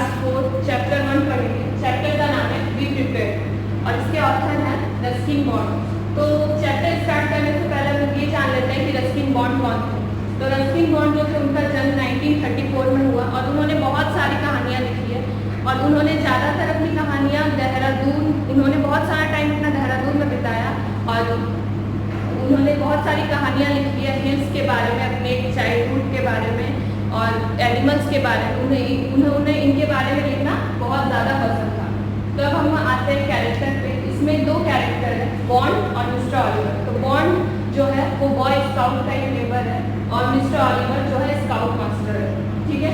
Class 4 chapter 1 पढ़ेंगे। Chapter का नाम है बी प्रिपेयर्ड और इसके ऑथर हैं रस्किन बॉन्ड। तो चैप्टर स्टार्ट करने से पहले हम लोग ये जान लेते हैं कि रस्किन बॉन्ड कौन थे। तो रस्किन बॉन्ड जो थे उनका जन्म 1934 में हुआ और उन्होंने बहुत सारी कहानियाँ लिखी है और उन्होंने ज़्यादातर अपनी कहानियाँ देहरादून, उन्होंने बहुत सारा टाइम अपना देहरादून में बिताया और उन्होंने बहुत सारी कहानियाँ लिखी है हिल्स के बारे में, अपने चाइल्डहुड के बारे में और एनिमल्स के बारे में। उन्होंने इनके बारे में लिखना बहुत ज़्यादा पसंद था। तो अब हम आते हैं कैरेक्टर पे। इसमें दो कैरेक्टर हैं, बॉन्ड और मिस्टर ऑलिवर। तो बॉन्ड जो है वो बॉय स्काउट का एक मेंबर है और मिस्टर ऑलिवर जो है स्काउट मास्टर है। ठीक है,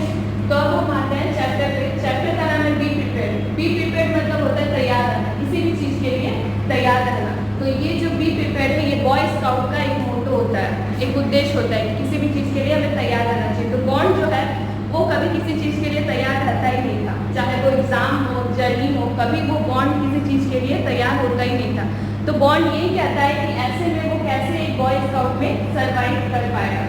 तो अब हम आते हैं चैप्टर पे। चैप्टर का नाम है बी प्रिपेयर्ड। बी प्रिपेयर्ड मतलब होता है तैयार रहना, किसी भी चीज़ के लिए तैयार रहना। तो ये जो बी प्रिपेयर्ड है ये बॉय स्काउट का एक मोटो होता है, एक उद्देश्य होता है कि किसी भी चीज़ के लिए हमें तैयार रहना चाहिए। तो बॉन्ड जो है वो कभी किसी चीज़ के लिए तैयार रहता ही नहीं था, चाहे वो एग्ज़ाम हो, जर्नी हो, कभी वो बॉन्ड किसी चीज़ के लिए तैयार होता ही नहीं था। तो बॉन्ड यही कहता है कि ऐसे में वो कैसे एक बॉय स्काउट में सर्वाइव कर पाएगा।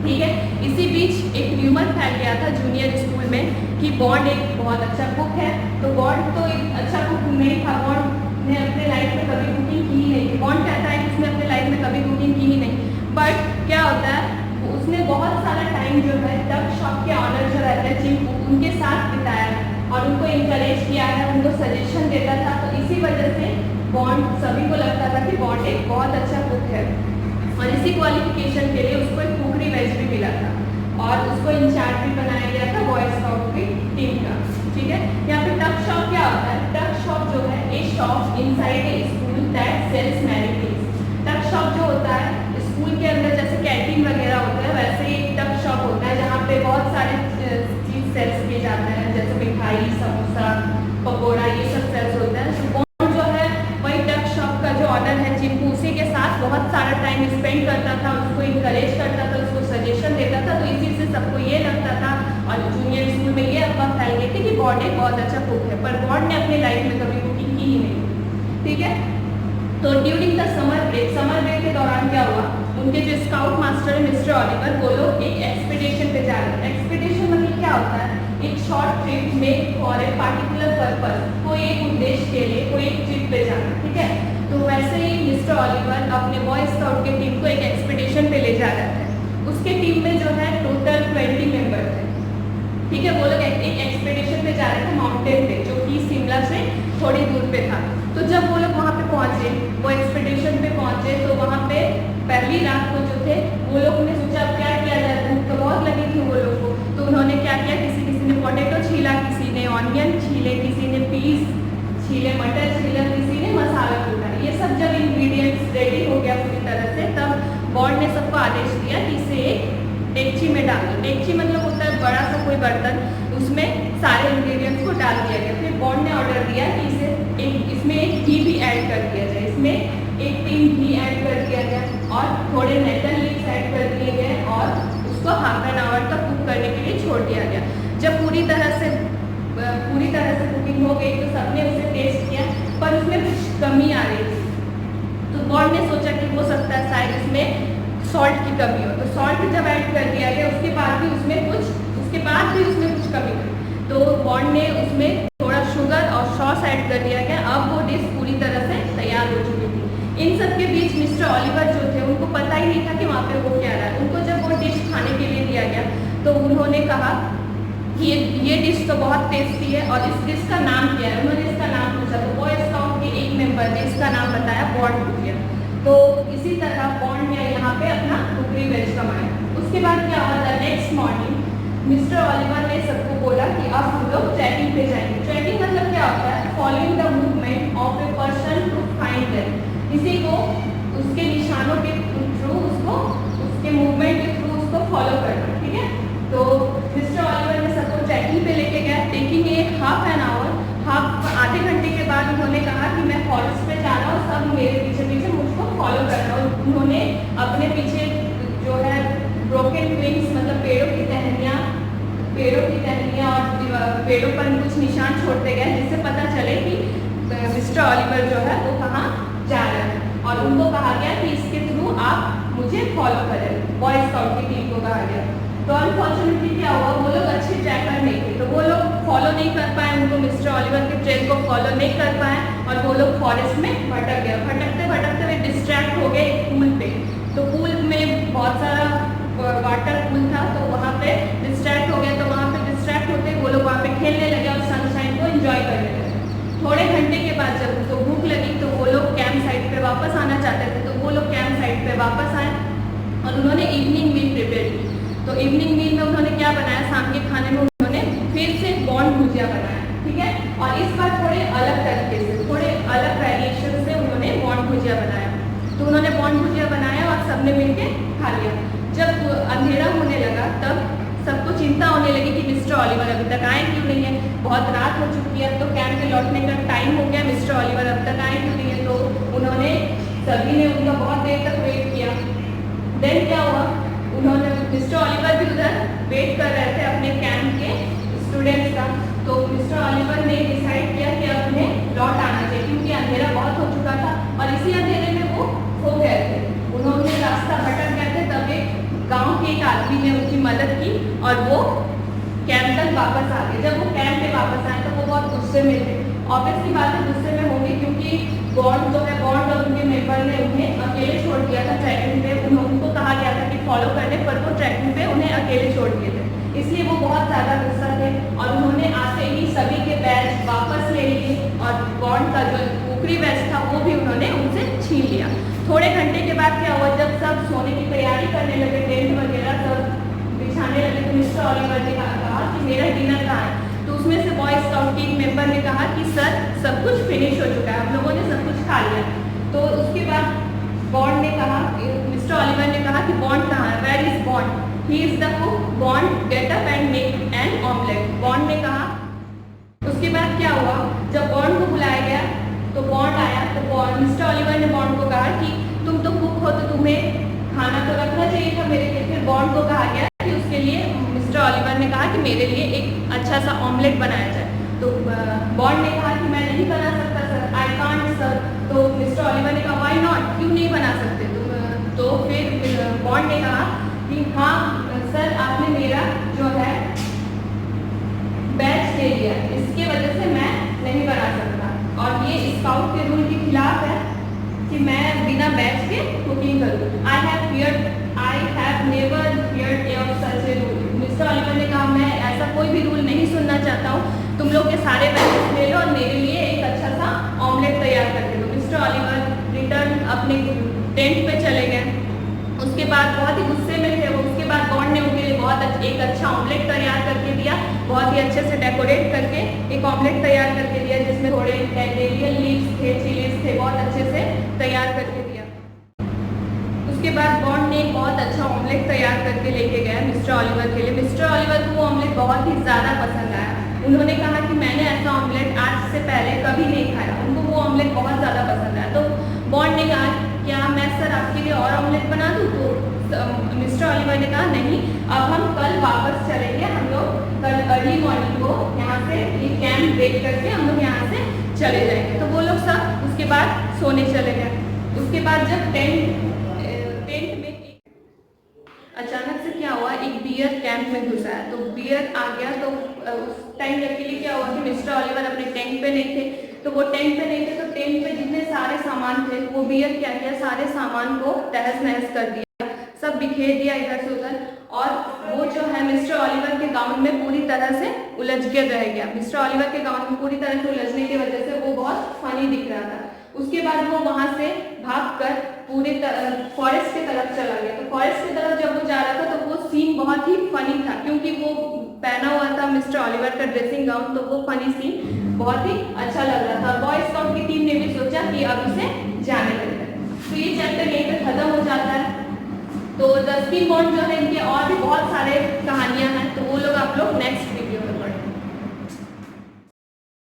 ठीक है, इसी बीच एक र्यूमर फैल गया था जूनियर स्कूल में कि बॉन्ड एक बहुत अच्छा कुक है। तो बॉन्ड तो एक अच्छा कुक नहीं था, बॉन्ड ने अपने लाइफ में कभी कुकिंग की ही नहीं। बॉन्ड कहता है कि उसने अपने लाइफ में कभी कुकिंग की ही नहीं। बट क्या होता है, उसने बहुत सारा टाइम जो है डक शॉप के ऑनर जो रहते हैं चिंकू, उनके साथ बिताया है और उनको इंकरेज किया है, उनको सजेशन देता था। तो इसी वजह से बॉन्ड, सभी को लगता था कि बॉन्ड एक बहुत अच्छा कुक है और इसी क्वालिफिकेशन के लिए उसको एक कुकरी बैच भी मिला था और उसको इंचार्ज भी बनाया गया था बॉय स्काउट की टीम का। ठीक है, यहाँ पे टक शॉप क्या होता है? टक शॉप जो है a shop inside a school that sells many things. Tuck shop जो होता है स्कूल के अंदर जैसे कैंटीन वगैरह होता है, वैसे ही एक टक शॉप होता है जहाँ पे बहुत सारे चीज सेल्स किए जाते हैं, जैसे मिठाई, समोसा, पकौड़ा, ये सब सेल्स होता है। तो बॉन्ड जो है वही टक शॉप का जो ऑनर है चिंकू, उसी के साथ बहुत सारा टाइम स्पेंड करता था, उसको इंकरेज करता था, उसको सजेशन देता था। तो इसी से सबको ये लगता था और जूनियर स्कूल में ये अफवाह फैल गई थी कि बॉन्ड एक बहुत अच्छा कुक है, पर बॉन्ड ने अपनी लाइफ में कभी कुकिंग की ही नहीं। ठीक है, तो ड्यूरिंग द समर ब्रेक के दौरान क्या हुआ, उनके जो स्काउट मास्टर है मिस्टर ऑलिवर, वो लोग एक एक्सपीडिशन पे जा रहे हैं। एक्सपीडिशन मतलब क्या होता है? एक शॉर्ट ट्रिप में फॉर ए पार्टिकुलर पर्पस, कोई एक उद्देश्य के लिए कोई एक ट्रिप पे जाना। ठीक है, तो वैसे ही मिस्टर ऑलिवर अपने बॉय स्काउट की टीम को एक एक्सपीडिशन पे ले जा रहे थे। उसके टीम में जो है टोटल 20 मेंबर थे। ठीक है, वो लोग एक एक्सपीडिशन पे जा रहे थे माउंटेन पे, जो कि शिमला से थोड़ी दूर पे था। तो जब वो लोग वहाँ पे पहुँचे, वो एक्सपीडिशन पे पहुँचे, तो वहाँ पे पहली रात को जो थे वो लोग ने सोचा अब क्या किया जाए, भूख तो बहुत लगी थी वो लोग को। तो उन्होंने क्या किया, किसी ने पोटैटो छीला, किसी ने ऑनियन छीले, किसी ने पीस छीले, मटर छीला, किसी ने मसाला कूटा। ये सब जब इंग्रेडिएंट्स रेडी हो गया पूरी तरह से, तब बॉन्ड ने सबको आदेश दिया कि इसे एक डेगची में डाल दो। डेगची मतलब होता है बड़ा सा कोई बर्तन, उसमें सारे इंग्रेडिएंट्स को डाल दिया गया। फिर बॉन्ड ने ऑर्डर दिया कि इसमें एक घी भी ऐड कर दिया जाए, इसमें एक टीन घी ऐड कर दिया गया और थोड़े नेटल लीव्स ऐड कर दिए गए और उसको हाफ एन आवर तक कुक करने के लिए छोड़ दिया गया। जब पूरी तरह से कुकिंग हो गई तो सबने उसे टेस्ट किया, पर उसमें कुछ कमी आ रही थी। तो बॉन्ड ने सोचा कि हो सकता है शायद इसमें सॉल्ट की कमी हो। तो सॉल्ट जब ऐड कर दिया गया उसके बाद भी उसमें कुछ कमी थी। तो बॉन्ड ने उसमें थोड़ा शुगर और सॉस ऐड कर दिया गया। अब वो डिश पूरी तरह से तैयार हो चुकी थी। इन सब के बीच मिस्टर ऑलिवर जो थे उनको पता ही नहीं था कि वहाँ पे वो क्या रहा है। उनको जब वो डिश खाने के लिए दिया गया तो उन्होंने कहा कि ये डिश तो बहुत टेस्टी है और इस डिश का नाम क्या है। उन्होंने इसका नाम पूछा तो बॉय स्काउट के एक मेंबर ने इसका नाम बताया, बॉन्ड कुकियर। तो इसी तरह बॉन्ड ने यहाँ पे अपना कुकरी बैच कमाया। उसके बाद क्या हुआ था, नेक्स्ट मॉर्निंग मिस्टर ऑलिवर ने सबको बोला कि अब हम लोग ट्रैकिंग पे जाएंगे। ट्रैकिंग मतलब क्या होता है? Following the movement of a person to find them. किसी को उसके निशानों के थ्रू, उसके मूवमेंट के थ्रू उसको फॉलो करना। ठीक है, तो मिस्टर ऑलिवर ने सबको ट्रैकिंग पे लेके गया। Taking a half an hour, आधे घंटे के बाद उन्होंने कहा कि मैं फॉरेस्ट पे जा रहा हूँ, सब मेरे पीछे पीछे मुझको फॉलो करना। और उन्होंने अपने पीछे जो है ब्रोकन ट्विग्स मतलब पेड़ों की टहनियाँ और पेड़ों पर कुछ निशान छोड़ते गए, जिससे पता चले कि मिस्टर ऑलिवर जो है वो कहाँ जा रहे हैं। और उनको कहा गया कि इसके थ्रू आप मुझे फॉलो करें। बॉय स्काउट की टीम को कहा गया। तो अनफॉर्चुनेटली क्या हुआ, वो लोग अच्छे ट्रैकर नहीं थे, तो वो लोग फॉलो नहीं कर पाए, उनको मिस्टर ऑलिवर के ट्रेल को फॉलो नहीं कर पाए और वो लोग फॉरेस्ट में भटक गए। भटकते भटकते वे डिस्ट्रैक्ट हो गए एक पूल पे। तो पूल में बहुत सारा वाटर पूल था, तो वहाँ पे डिस्ट्रैक्ट हो गया। तो वहाँ पे डिस्ट्रैक्ट होते वो लोग वहाँ पे खेलने लगे और सनशाइन को एंजॉय करने लगे। थोड़े घंटे के बाद जब उनको भूख लगी तो वो लोग कैंप साइट पे वापस आना चाहते थे। तो वो लोग कैंप साइट पे वापस आए और उन्होंने इवनिंग मील प्रिपेयर की। तो इवनिंग मील में उन्होंने क्या बनाया, शाम के खाने में उन्होंने फिर से बॉन्ड भुजिया बनाया, ठीक है। और इस बार थोड़े अलग तरीके से, थोड़े अलग वेरिएशन से उन्होंने बॉन्ड भुजिया बनाया। तो उन्होंने बॉन्ड भुजिया बनाया और सबने मिलके खा लिया। जब अंधेरा होने लगा तब सबको चिंता होने लगी कि मिस्टर ऑलिवर अभी तक आए क्यों नहीं है, बहुत रात हो चुकी है, तो कैंप पे लौटने का टाइम हो गया, मिस्टर ऑलिवर अब तक आए क्यों नहीं है। तो उन्होंने, सभी ने उनका बहुत देर तक वेट किया। देन क्या हुआ, उन्होंने, मिस्टर ऑलिवर भी उधर वेट कर रहे थे अपने कैंप के स्टूडेंट्स का। तो मिस्टर ऑलिवर ने डिसाइड किया कि अब उन्हें लौट आना चाहिए क्योंकि अंधेरा बहुत हो चुका था और इसी अंधेरे में वो खो गए थे। उन्होंने रास्ता भटक गए थे, तब एक गांव के एक आदमी ने उनकी मदद की और वो कैंप तक वापस आ गए। जब वो कैंप पे वापस आए तो वो बहुत गुस्से में थे। ऑब्वियसली बात है, गुस्से में होंगे क्योंकि बॉन्ड जो है, बॉन्ड और उनके मेंबर ने उन्हें अकेले छोड़ दिया था ट्रैकिंग पे। उनको कहा गया था कि फॉलो करने, पर वो ट्रैकिंग पे उन्हें अकेले छोड़ दिए थे, इसलिए वो बहुत ज़्यादा गुस्सा थे। और उन्होंने आते ही सभी के बैच वापस ले लिए और बॉन्ड का जो ऊपरी बैच था वो भी उन्होंने उनसे छीन लिया। थोड़े घंटे के बाद क्या हुआ, जब सब सोने की तैयारी करने लगे, टेंट वगैरह सब बिछाने लगे, तो मिस्टर ऑलिवर ने कहा कि मेरा डिनर कहाँ है। तो उसमें से बॉय स्काउट की एक मेंबर ने कहा कि सर सब कुछ फिनिश हो चुका है, हम लोगों ने सब कुछ खा लिया। तो उसके बाद बॉन्ड ने कहा, मिस्टर ऑलिवर ने कहा कि बॉन्ड कहाँ है, where is Bond, he is the cook, Bond get up and make an omelette, Bond ने कहा। उसके बाद क्या हुआ, जब बॉन्ड को बुलाया गया तो बॉन्ड आया। तो मिस्टर ऑलिवर ने बॉन्ड को कहा कि तुम तो कुक हो तो तुम्हें खाना तो रखना चाहिए था मेरे लिए। फिर बॉन्ड को कहा गया कि उसके लिए, मिस्टर ऑलिवर ने कहा कि मेरे लिए एक अच्छा सा ऑमलेट बनाया जाए। तो बॉन्ड ने कहा कि मैं नहीं बना सकता सर, आई कांट सर। तो मिस्टर ऑलिवर ने कहा व्हाई नॉट, क्यों नहीं बना सकते तुम। तो फिर बॉन्ड ने कहा कि हाँ सर, आपने मेरा जो है बैच ले लिया, इसके वजह से मैं नहीं बना सकता और ये स्काउट के रूल के खिलाफ है कि मैं बिना बैच के कुकिंग करूँ। I have never heard of such a rule. Mister Oliver ने कहा मैं ऐसा कोई भी रूल नहीं सुनना चाहता हूँ, तुम लोग के सारे बैचेस ले लो और मेरे लिए एक अच्छा सा ऑमलेट तैयार करके दो। मिस्टर ऑलिवर रिटर्न अपने टेंट पे चले गए। उसके बाद बहुत ही गुस्से में थे वो। उसके बाद बॉन्ड ने उनके लिए एक अच्छा ऑमलेट तैयार करके दिया, बहुत ही अच्छे से डेकोरेट करके एक ऑमलेट तैयार करके दिया, जिसमें थोड़े डैंडेलियन लीव्स थे, चिलीज थे, बहुत अच्छे से तैयार करके दिया। उसके बाद बॉन्ड ने एक बहुत अच्छा ऑमलेट तैयार करके लेके गया मिस्टर ऑलिवर के लिए। मिस्टर ऑलिवर को वो ऑमलेट बहुत ही ज़्यादा पसंद आया। उन्होंने कहा कि मैंने ऐसा ऑमलेट आज से पहले कभी नहीं खाया। उनको वो ऑमलेट बहुत ज़्यादा पसंद आया। तो बॉन्ड ने कहा क्या मैं सर आपके लिए और ऑमलेट बना दूँ। तो मिस्टर ऑलिवर ने कहा नहीं, अब हम कल वापस चलेंगे, हम लोग कल अर्ली मॉर्निंग को यहाँ से ये कैंप ब्रेक करके हम लोग यहाँ से चले जाएंगे। तो वो लोग सब उसके बाद सोने चले गए। उसके बाद जब टेंट में अचानक से क्या हुआ, एक बियर कैंप में घुसा है। तो बियर आ गया। तो उस टाइम लकीली क्या हुआ कि मिस्टर ऑलिवर अपने टेंट पे नहीं थे। तो वो टेंट पे नहीं थे, तो टेंट पे जितने सारे सामान थे वो बियर क्या किया, सारे सामान को तहस नहस कर दिया, सब बिखेर दिया इधर से उधर। और वो जो है मिस्टर ऑलिवर के गाउन में पूरी तरह से उलझ के रह गया। मिस्टर ऑलिवर के गाउन में पूरी तरह से उलझने की वजह से वो बहुत फनी दिख रहा था। उसके बाद वो वहाँ से भागकर पूरे फॉरेस्ट की तरफ चला गया। तो फॉरेस्ट की तरफ जब वो जा रहा था तो वो सीन बहुत ही फनी था, क्योंकि वो पहना हुआ था मिस्टर ऑलिवर का ड्रेसिंग गाउन। तो वो फनी सीन बहुत ही अच्छा लग रहा था। बॉय स्काउट की टीम ने भी सोचा कि अब उसे जाने देते हैं। तो ये चैप्टर यहीं पे खत्म हो जाता है। तो द स्किन बॉन्ड जो है, इनके और भी बहुत सारे कहानियां हैं, तो वो लोग आप लोग नेक्स्ट